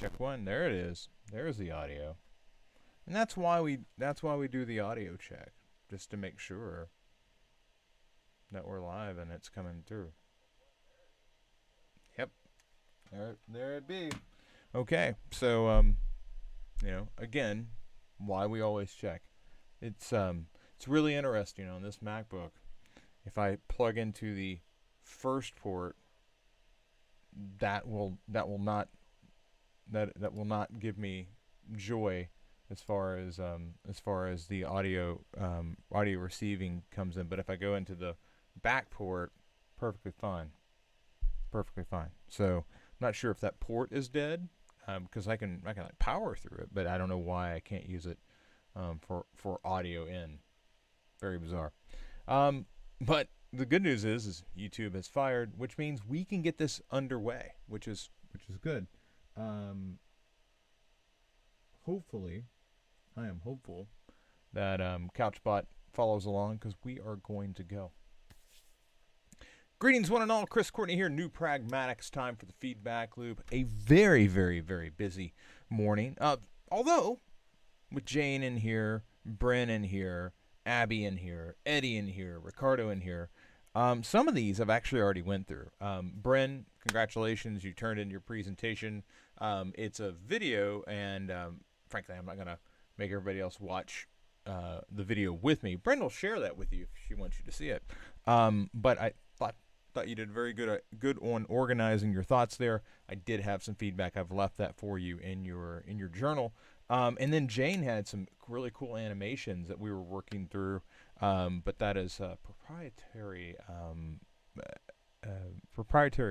Check one. There it is. There's the audio. And that's why we do the audio check, just to make sure that we're live and it's coming through. Yep. There it be. Okay. So again, why we always check. It's really interesting on this MacBook. If I plug into the first port, that will not give me joy as far as the audio receiving comes in. But if I go into the back port, perfectly fine, perfectly fine. So I'm not sure if that port is dead, because I can like power through it, but I don't know why I can't use it for audio in. Very bizarre. But the good news is YouTube has fired, which means we can get this underway, which is good. Um, Hopefully, I am hopeful that CouchBot follows along because we are going to go. Greetings, one and all. Chris Courtney here. New Pragmatics. Time for the feedback loop. A very, very, very busy morning. Although with Jane in here, Bryn in here, Abby in here, Eddie in here, Ricardo in here. Some of these I've actually already went through. Bryn, congratulations, you turned in your presentation. It's a video, and frankly, I'm not going to make everybody else watch the video with me. Bryn will share that with you if she wants you to see it. But I thought you did very good on organizing your thoughts there. I did have some feedback. I've left that for you in your journal. And then Jane had some really cool animations that we were working through, but that is proprietary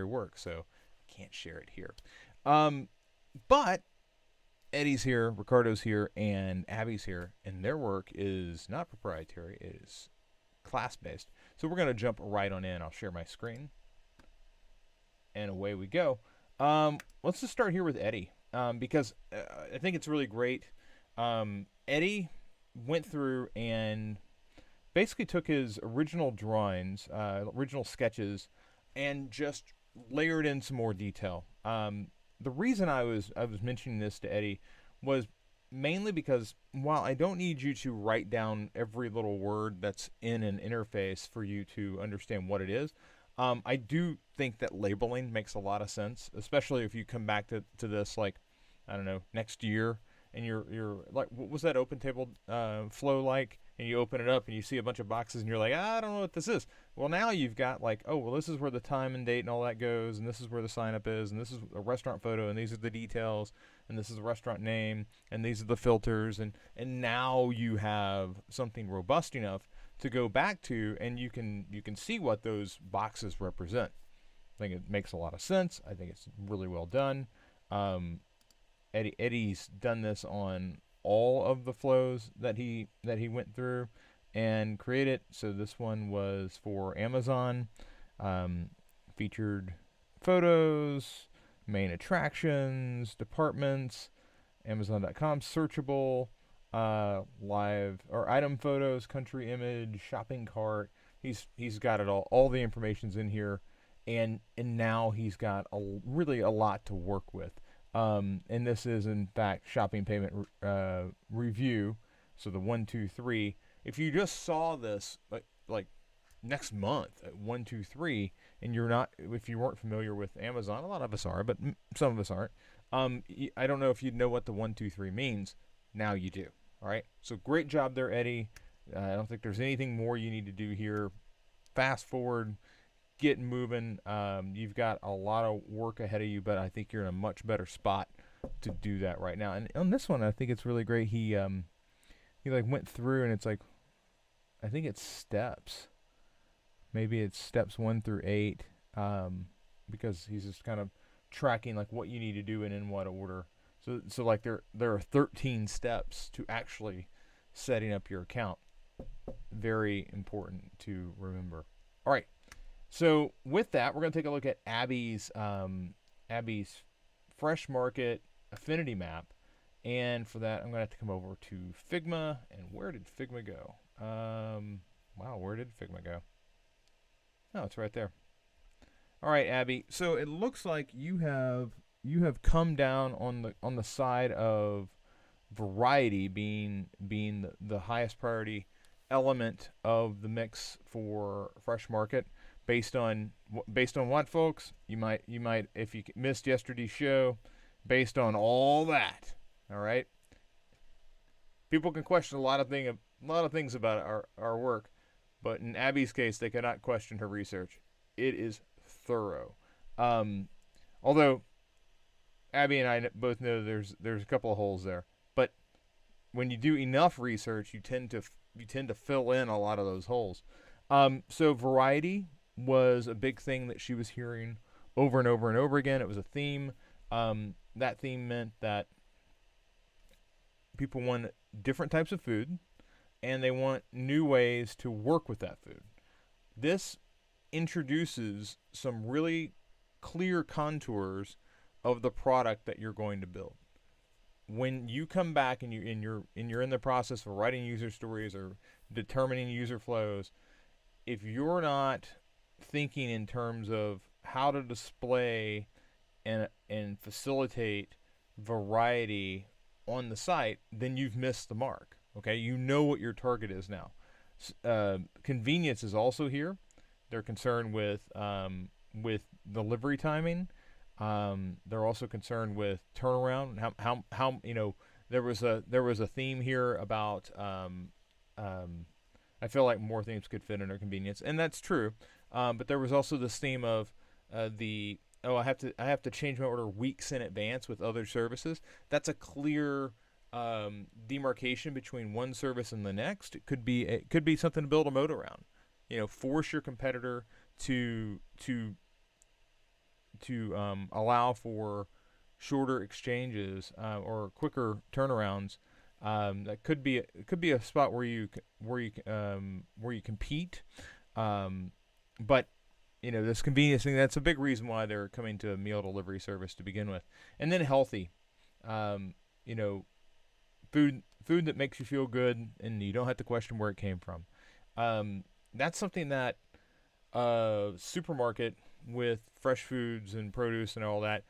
work, so I can't share it here. But Eddie's here, Ricardo's here, and Abby's here, and their work is not proprietary; it is class-based. So we're going to jump right on in. I'll share my screen, and away we go. Let's just start here with Eddie, because I think it's really great. Eddie went through and basically took his original drawings, original sketches, and just layered in some more detail. The reason I was mentioning this to Eddie was mainly because while I don't need you to write down every little word that's in an interface for you to understand what it is, I do think that labeling makes a lot of sense, especially if you come back to this, like, I don't know, next year, and you're like, what was that open table flow like? And you open it up and you see a bunch of boxes and you're like, I don't know what this is. Well, now you've got like, oh, well, this is where the time and date and all that goes, and this is where the sign up is, and this is a restaurant photo, and these are the details, and this is the restaurant name, and these are the filters, and now you have something robust enough to go back to, and you can see what those boxes represent. I think it makes a lot of sense. I think it's really well done. Eddie's done this on all of the flows that he went through and created. So this one was for Amazon, featured photos, main attractions, departments, Amazon.com, searchable, live or item photos, country image, shopping cart. He's got it all. All the information's in here, and now he's got really a lot to work with. And this is in fact shopping payment review. So the 1, 2, 3. If you just saw this like next month at 1, 2, 3, and if you weren't familiar with Amazon, a lot of us are, but some of us aren't. I don't know if you'd know what the 1, 2, 3 means. Now you do. All right. So great job there, Eddie. I don't think there's anything more you need to do here. Fast forward. Get moving. You've got a lot of work ahead of you, but I think you're in a much better spot to do that right now. And on this one, I think it's really great. He like went through, and it's like, I think it's steps. Maybe it's steps 1 through 8, because he's just kind of tracking like what you need to do and in what order. So like there are 13 steps to actually setting up your account. Very important to remember. All right. So with that, we're going to take a look at Abby's Fresh Market Affinity Map. And for that, I'm going to have to come over to Figma. And where did Figma go? Wow, where did Figma go? Oh, it's right there. All right, Abby. So it looks like you have you have come down on the side of variety being the highest priority element of the mix for fresh market based on what, folks? You might if you missed yesterday's show, based on all that. All right, people can question a lot of things about our work, but in Abby's case, they cannot question her research. It is thorough. Um, Although Abby and I both know there's a couple of holes there, but when you do enough research, you tend to fill in a lot of those holes. So variety was a big thing that she was hearing over and over and over again. It was a theme. That theme meant that people want different types of food, and they want new ways to work with that food. This introduces some really clear contours of the product that you're going to build. When you come back and you're in the process of writing user stories or determining user flows, if you're not thinking in terms of how to display and facilitate variety on the site, then you've missed the mark. Okay, you know what your target is now. Convenience is also here. They're concerned with delivery timing. They're also concerned with turnaround. How there was a theme here about I feel like more themes could fit under convenience, and that's true. But there was also this theme of the I have to change my order weeks in advance with other services. That's a clear demarcation between one service and the next. It could be something to build a moat around. Force your competitor to allow for shorter exchanges or quicker turnarounds. That could be a spot where you compete. But this convenience thing, that's a big reason why they're coming to a meal delivery service to begin with. And then healthy. Um, you know, food that makes you feel good and you don't have to question where it came from. That's something that supermarket with fresh foods and produce and all that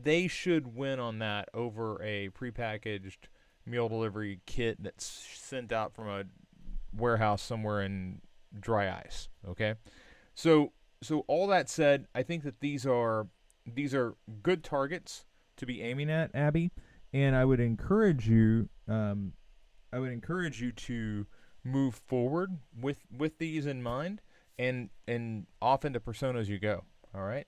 they should win on that over a prepackaged meal delivery kit that's sent out from a warehouse somewhere in dry ice. Okay, so all that said, I think that these are good targets to be aiming at, Abby, and I would encourage you to move forward with these in mind, and off into personas you go. All right.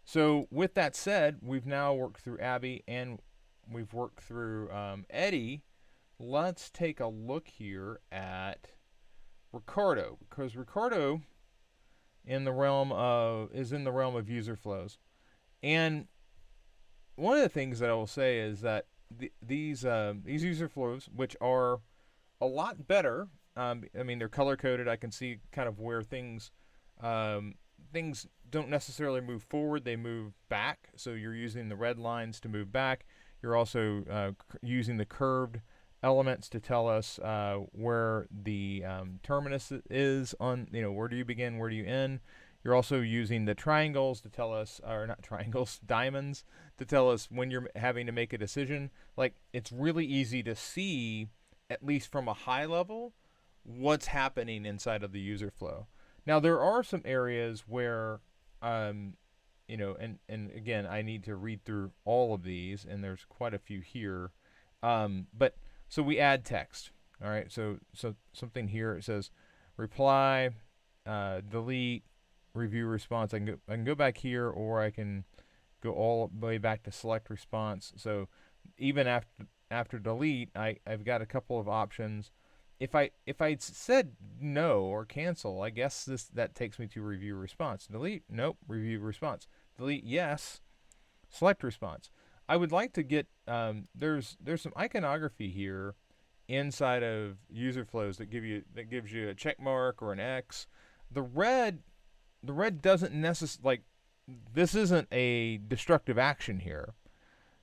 So with that said, we've now worked through Abby and we've worked through Eddie. Let's take a look here at Ricardo, because Ricardo is in the realm of user flows. And one of the things that I will say is that these user flows, which are a lot better. I mean, they're color coded. I can see kind of where things don't necessarily move forward; they move back. So you're using the red lines to move back. You're also using the curved elements to tell us where the terminus is on. Where do you begin? Where do you end? You're also using the triangles to tell us, or not triangles, diamonds to tell us when you're having to make a decision. Like, it's really easy to see, at least from a high level, what's happening inside of the user flow. Now, there are some areas where, and again, I need to read through all of these, and there's quite a few here. But so we add text. All right, so something here, it says reply, delete, review response. I can go back here, or I can go all the way back to select response. So even after delete, I've got a couple of options. If I said no or cancel, I guess that takes me to review response. Delete, nope, review response. Delete, yes, select response. I would like to get there's some iconography here inside of user flows that gives you a check mark or an X. The red doesn't necessarily, like, this isn't a destructive action here.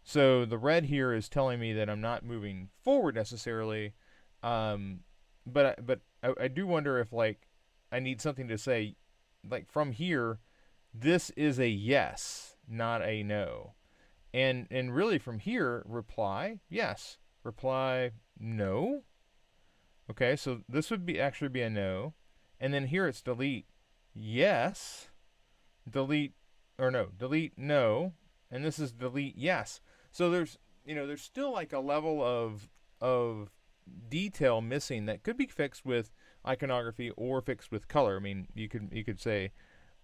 So the red here is telling me that I'm not moving forward necessarily. But I do wonder if, like, I need something to say, like, from here, this is a yes, not a no. And really from here, reply yes, reply no. Okay, so this would be actually be a no, and then here it's delete yes, delete or no, delete no, and this is delete yes. So there's still like a level of detail missing that could be fixed with iconography or fixed with color. I mean, you could say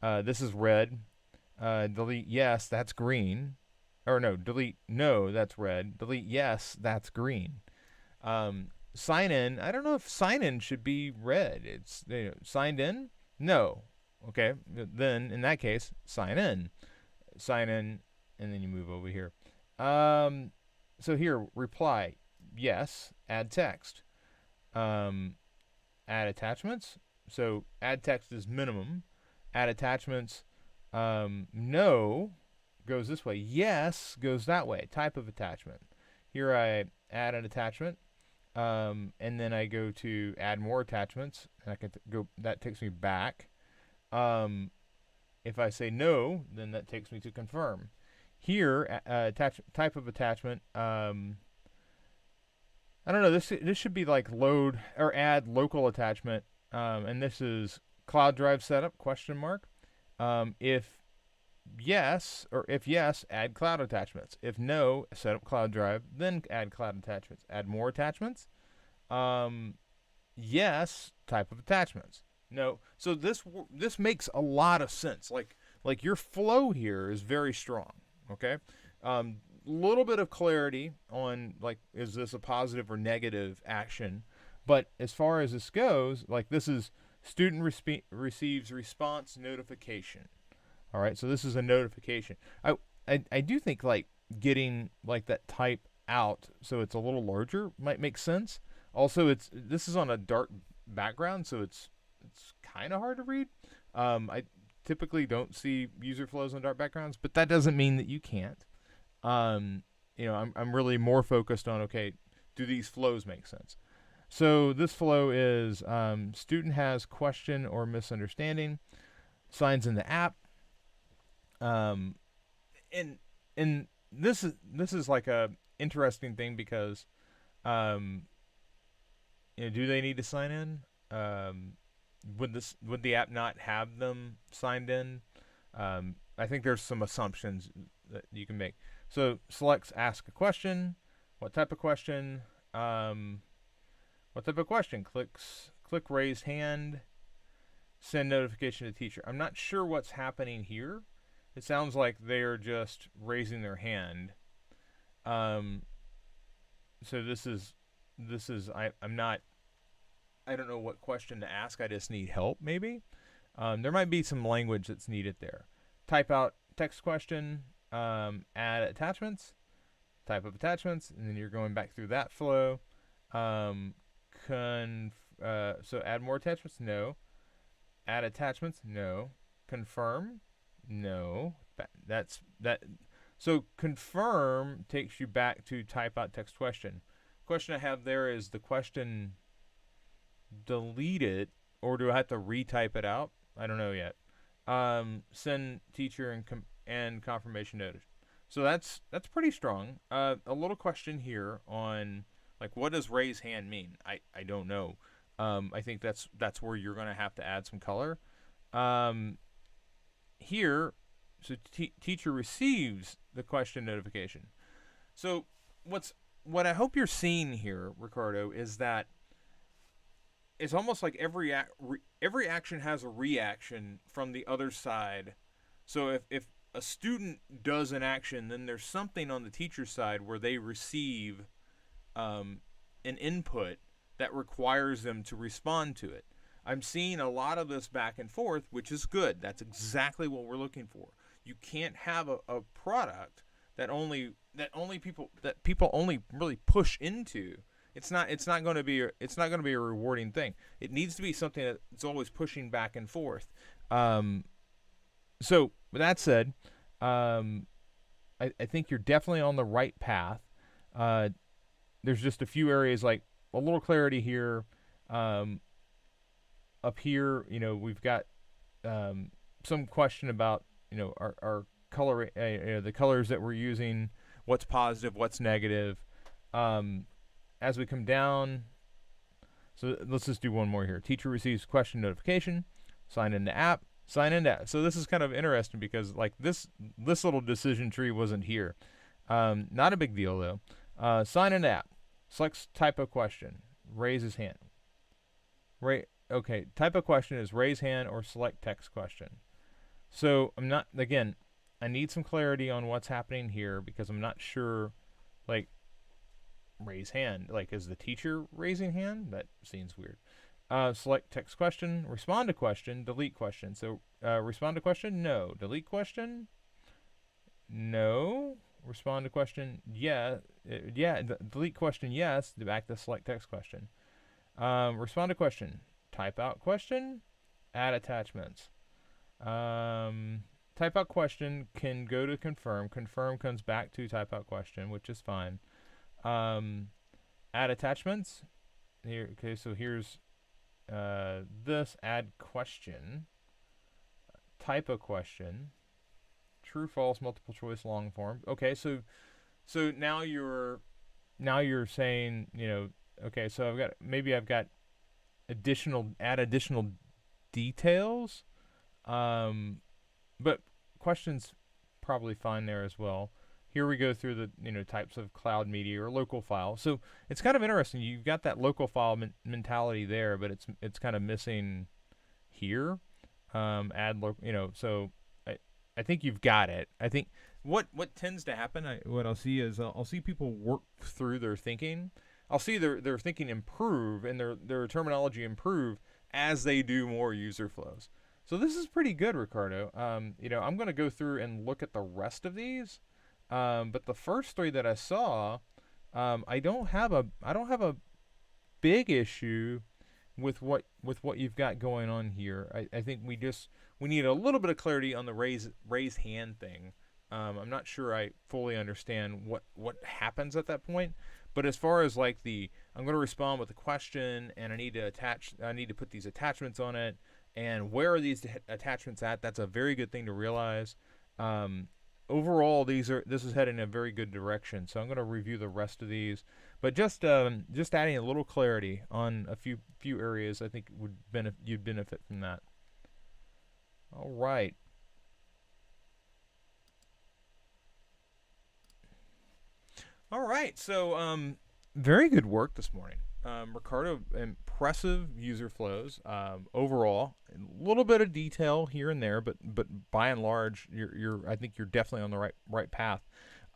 this is red, delete yes, that's green, or no, delete no, that's red, delete yes, that's green. Sign in, I don't know if sign in should be red. It's signed in, no. Okay, then in that case, sign in, and then you move over here. Um, so here, reply yes, add text, um, add attachments. So add text is minimum, add attachments, no goes this way, yes goes that way. Type of attachment. Here I add an attachment, and then I go to add more attachments, and I can go. That takes me back. Um, if I say no, then that takes me to confirm. Here, type of attachment. I don't know. This should be like load or add local attachment, and this is cloud drive setup question mark. If yes, or if yes, add cloud attachments. If no, set up cloud drive, then add cloud attachments. Add more attachments. Um, yes, type of attachments. No. So this makes a lot of sense. Like your flow here is very strong. Okay. Little bit of clarity on like is this a positive or negative action, but as far as this goes, like this is student receives response notification. All right, so this is a notification. I do think like getting like that type out so it's a little larger might make sense. Also, this is on a dark background, so it's kind of hard to read. I typically don't see user flows on dark backgrounds, but that doesn't mean that you can't. Um, I'm really more focused on okay, do these flows make sense? So this flow is student has question or misunderstanding, signs in the app, um, and and this is like a interesting thing because um, do they need to sign in? Would the app not have them signed in? I think there's some assumptions that you can make. So selects ask a question. What type of question? What type of question? Click raise hand. Send notification to teacher. I'm not sure what's happening here. It sounds like they're just raising their hand. Um, so I'm not. I don't know what question to ask. I just need help. Maybe there might be some language that's needed there. Type out text question. Add attachments. Type of attachments, and then you're going back through that flow. So add more attachments. No. Add attachments. No. Confirm. No. That's that. So confirm takes you back to type out text question. Question I have there is the question deleted, or do I have to retype it out? I don't know yet. Send teacher and confirmation notice. So that's pretty strong. A little question here on like what does raise hand mean? I don't know. I think that's where you're going to have to add some color. Here, so teacher receives the question notification. So what I hope you're seeing here, Ricardo, is that it's almost like every action has a reaction from the other side. So if a student does an action, then there's something on the teacher side where they receive an input that requires them to respond to it. I'm seeing a lot of this back and forth, which is good. That's exactly what we're looking for. You can't have a product that people only really push into. It's not going to be a rewarding thing. It needs to be something that's always pushing back and forth. So with that said, I think you're definitely on the right path. There's just a few areas like a little clarity here. Up here, we've got some question about, our the colors that we're using, what's positive, what's negative. As we come down, so let's just do one more here. Teacher receives question notification, sign into app, sign into app. So this is kind of interesting because like this little decision tree wasn't here. Not a big deal though. Sign into app, selects type of question, raise his hand. Okay, type of question is raise hand or select text question. So I'm not, again, I need some clarity on what's happening here because I'm not sure, like, raise hand. Like, is the teacher raising hand? That seems weird. Select text question, respond to question, delete question. So respond to question, no. Delete question, no. Respond to question, yeah. Delete question, yes. Back to select text question. Respond to question, type out question, add attachments. Type out question can go to confirm. Confirm comes back to type out question, which is fine. Add attachments. Here, okay, so here's this add question. Type a question. True, false, multiple choice, long form. Okay, so now you're saying, you know, okay, so I've got additional details. But questions probably fine there as well. Here we go through the, you know, types of cloud media or local file. So it's kind of interesting. You've got that local file mentality there, but it's kind of missing here. You know, so I think you've got it. I think what tends to happen, what I'll see is I'll see people work through their thinking. I'll see their thinking improve and their terminology improve as they do more user flows. So this is pretty good, Ricardo. You know, I'm going to go through and look at the rest of these, but the first three that I saw, I don't have a big issue with what you've got going on here. I think we need a little bit of clarity on the raise hand thing. I'm not sure I fully understand what happens at that point. But as far as like I'm going to respond with a question, and I need to put these attachments on it, and where are these attachments at? That's a very good thing to realize. Overall, this is heading in a very good direction. So I'm going to review the rest of these, but just adding a little clarity on a few areas, I think you'd benefit from that. All right. All right, so very good work this morning. Ricardo, impressive user flows overall. A little bit of detail here and there, but by and large, I think you're definitely on the right path.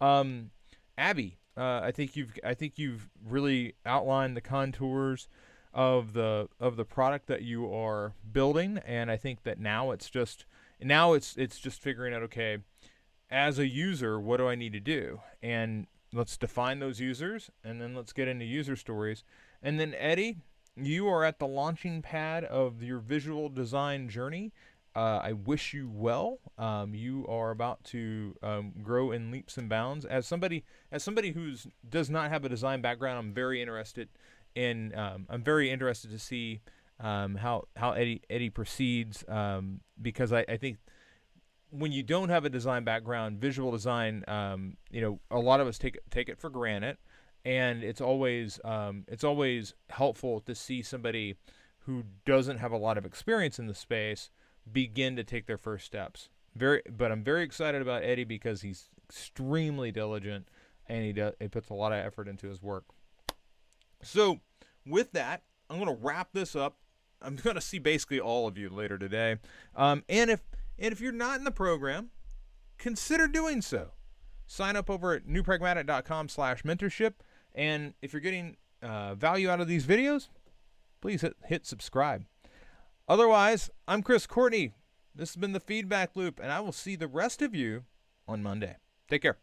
Abby, I think you've really outlined the contours of the product that you are building, and I think that now it's just figuring out, okay, as a user, what do I need to do? And let's define those users, and then let's get into user stories. And then Eddie, you are at the launching pad of your visual design journey. I wish you well. You are about to grow in leaps and bounds. As somebody who does not have a design background, I'm very interested to see how Eddie proceeds, because I think when you don't have a design background, visual design, you know, a lot of us take it for granted, and it's always helpful to see somebody who doesn't have a lot of experience in the space begin to take their first steps. But I'm very excited about Eddie because he's extremely diligent, and he puts a lot of effort into his work. So with that, I'm going to wrap this up. I'm going to see basically all of you later today, and if you're not in the program, consider doing so. Sign up over at newpragmatic.com/mentorship. And if you're getting value out of these videos, please hit subscribe. Otherwise, I'm Chris Courtney. This has been the Feedback Loop, and I will see the rest of you on Monday. Take care.